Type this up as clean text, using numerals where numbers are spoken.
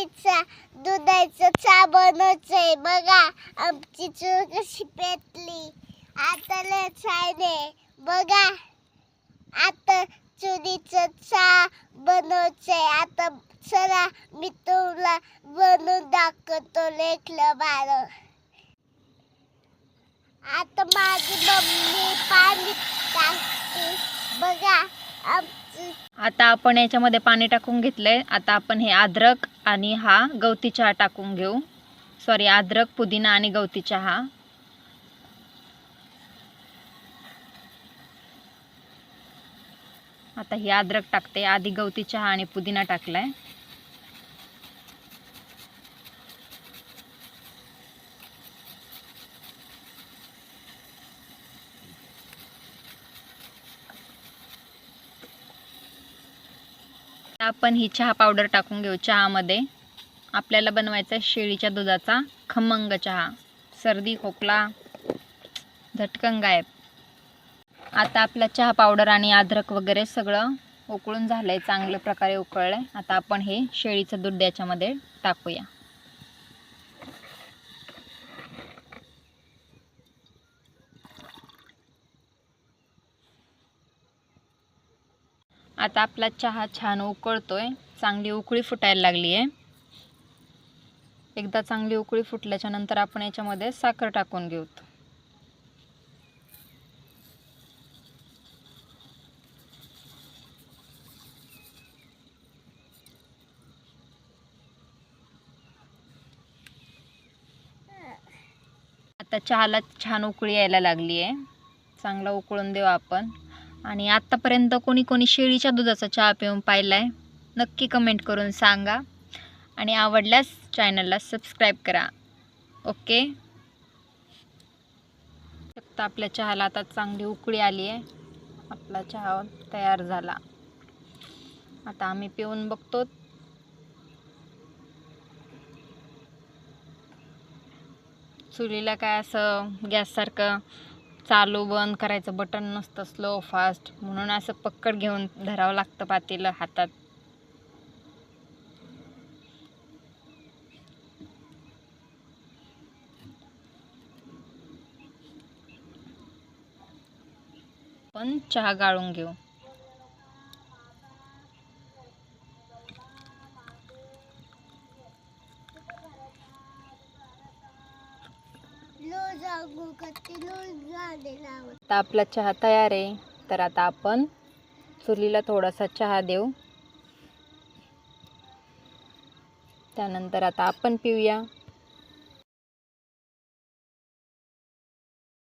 चुलीचा दुधाचा चहा बनवते बघा. आमची चूल कशी पेटली. आता लय छान बघा. आता चुलीचा चहा बनवते. आता चला मी तुला बनवून दाखवतो लेखलं बाळ. आता माझी मम्मी पाणी टाकते बघा. आता आपण याच्यामध्ये पाणी टाकून घेतलंय. आता आपण हे अद्रक आणि हा गवती चहा टाकून घेऊ. सॉरी, अद्रक, पुदिना आणि गवती चहा. आता ही अद्रक टाकते. आधी गवती चहा आणि पुदिना टाकलाय. आपण ही चहा पावडर टाकून घेऊ चहामध्ये. आपल्याला बनवायचा शेळीच्या दुधाचा खमंग चहा. सर्दी खोकला झटकन गायब. आता आपला चहा पावडर आणि अद्रक वगैरे सगळं उकळून झालंय, चांगल्या प्रकारे उकळलंय. आता आपण हे शेळीचं दूध याच्यामध्ये टाकूया. आता आपला चहा छान उकळतोय. चांगली उकळी फुटायला लागली आहे. एकदा चांगली उकळी फुटल्याच्या नंतर आपण याच्यामध्ये साखर टाकून घेऊ. आता चहाला छान उकळी यायला लागली आहे. चांगला उकळून देऊ आपण. आणि आत्तापर्यंत कोणी कोणी शेळीच्या दुधाचा चहा पिऊन पाहिलाय नक्की कमेंट करून सांगा. आणि आवडल्यास चॅनलला सबस्क्राईब करा. ओके. फक्त आपल्या चहाला आता चांगली उकळी आली आहे. आपला चहा तयार झाला. आता आम्ही पिऊन बघतो. चुलीला काय असं गॅससारखं चालू बंद करायचं बटन नसतं, स्लो फास्ट, म्हणून असं पक्कड घेऊन धरावं लागतं पातेलं हातात. पण चहा गाळून घेऊ. आता आपला चहा तयार आहे. तर आता आपण चुलीला थोडासा चहा देऊ. त्यानंतर आता आपण पिऊया.